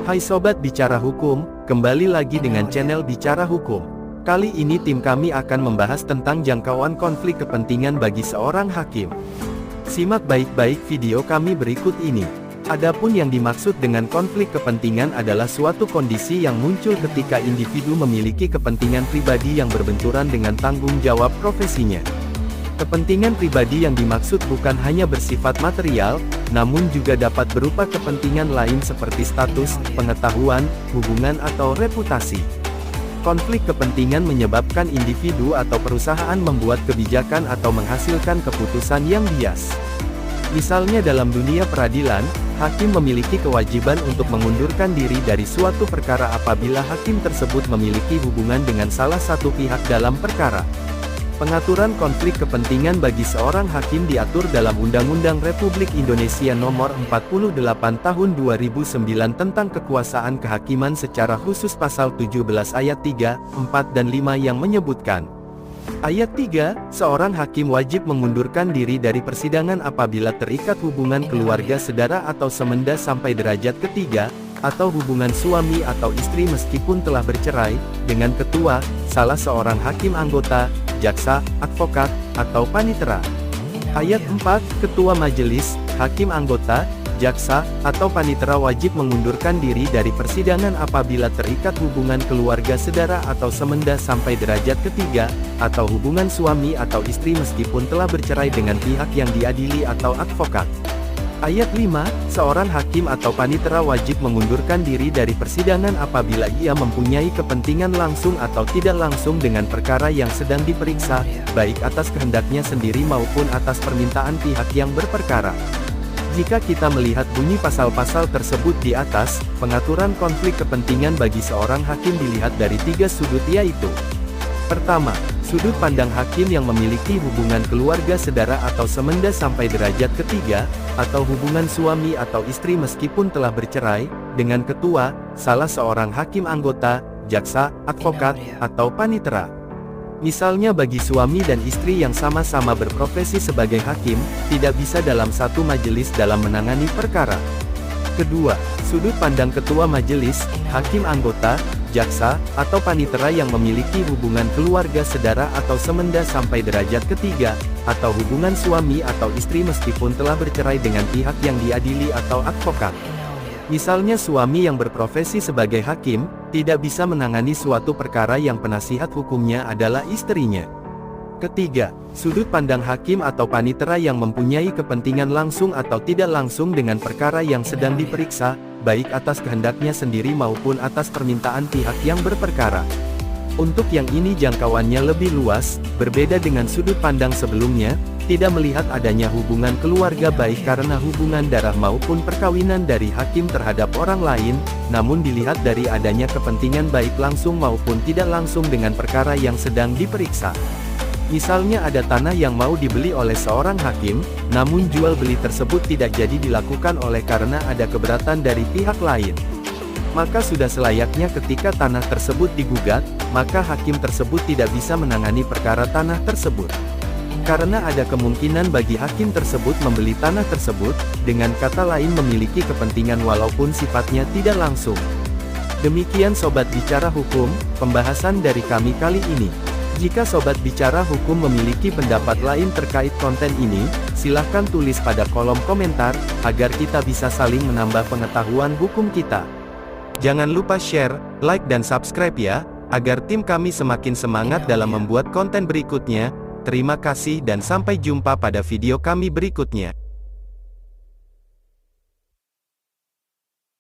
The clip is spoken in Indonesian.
Hai Sobat Bicara Hukum, kembali lagi dengan channel Bicara Hukum. Kali ini tim kami akan membahas tentang jangkauan konflik kepentingan bagi seorang hakim. Simak baik-baik video kami berikut ini. Adapun yang dimaksud dengan konflik kepentingan adalah suatu kondisi yang muncul ketika individu memiliki kepentingan pribadi yang berbenturan dengan tanggung jawab profesinya. Kepentingan pribadi yang dimaksud bukan hanya bersifat material, namun juga dapat berupa kepentingan lain seperti status, pengetahuan, hubungan atau reputasi. Konflik kepentingan menyebabkan individu atau perusahaan membuat kebijakan atau menghasilkan keputusan yang bias. Misalnya dalam dunia peradilan, hakim memiliki kewajiban untuk mengundurkan diri dari suatu perkara apabila hakim tersebut memiliki hubungan dengan salah satu pihak dalam perkara. Pengaturan konflik kepentingan bagi seorang hakim diatur dalam Undang-Undang Republik Indonesia Nomor 48 Tahun 2009 tentang Kekuasaan Kehakiman secara khusus pasal 17 ayat 3, 4 dan 5 yang menyebutkan. Ayat 3, seorang hakim wajib mengundurkan diri dari persidangan apabila terikat hubungan keluarga saudara atau semenda sampai derajat ketiga, atau hubungan suami atau istri meskipun telah bercerai, dengan ketua, salah seorang hakim anggota, jaksa, advokat, atau panitera. Ayat 4, ketua majelis, hakim anggota, jaksa, atau panitera wajib mengundurkan diri dari persidangan apabila terikat hubungan keluarga saudara atau semenda sampai derajat ketiga, atau hubungan suami atau istri meskipun telah bercerai dengan pihak yang diadili atau advokat. Ayat 5, seorang hakim atau panitera wajib mengundurkan diri dari persidangan apabila ia mempunyai kepentingan langsung atau tidak langsung dengan perkara yang sedang diperiksa, baik atas kehendaknya sendiri maupun atas permintaan pihak yang berperkara. Jika kita melihat bunyi pasal-pasal tersebut di atas, pengaturan konflik kepentingan bagi seorang hakim dilihat dari 3 sudut yaitu: pertama, sudut pandang hakim yang memiliki hubungan keluarga saudara atau semenda sampai derajat ketiga, atau hubungan suami atau istri meskipun telah bercerai, dengan ketua, salah seorang hakim anggota, jaksa, advokat, atau panitera. Misalnya bagi suami dan istri yang sama-sama berprofesi sebagai hakim, tidak bisa dalam satu majelis dalam menangani perkara. Kedua, sudut pandang ketua majelis, hakim anggota, jaksa, atau panitera yang memiliki hubungan keluarga saudara atau semenda sampai derajat ketiga, atau hubungan suami atau istri meskipun telah bercerai dengan pihak yang diadili atau advokat. Misalnya suami yang berprofesi sebagai hakim, tidak bisa menangani suatu perkara yang penasihat hukumnya adalah istrinya. Ketiga, sudut pandang hakim atau panitera yang mempunyai kepentingan langsung atau tidak langsung dengan perkara yang sedang diperiksa, baik atas kehendaknya sendiri maupun atas permintaan pihak yang berperkara. Untuk yang ini jangkauannya lebih luas, berbeda dengan sudut pandang sebelumnya, tidak melihat adanya hubungan keluarga baik karena hubungan darah maupun perkawinan dari hakim terhadap orang lain, namun dilihat dari adanya kepentingan baik langsung maupun tidak langsung dengan perkara yang sedang diperiksa. Misalnya ada tanah yang mau dibeli oleh seorang hakim, namun jual beli tersebut tidak jadi dilakukan oleh karena ada keberatan dari pihak lain. Maka sudah selayaknya ketika tanah tersebut digugat, maka hakim tersebut tidak bisa menangani perkara tanah tersebut. Karena ada kemungkinan bagi hakim tersebut membeli tanah tersebut, dengan kata lain memiliki kepentingan walaupun sifatnya tidak langsung. Demikian Sobat Bicara Hukum, pembahasan dari kami kali ini. Jika Sobat Bicara Hukum memiliki pendapat lain terkait konten ini, silahkan tulis pada kolom komentar, agar kita bisa saling menambah pengetahuan hukum kita. Jangan lupa share, like dan subscribe ya, agar tim kami semakin semangat dalam membuat konten berikutnya. Terima kasih dan sampai jumpa pada video kami berikutnya.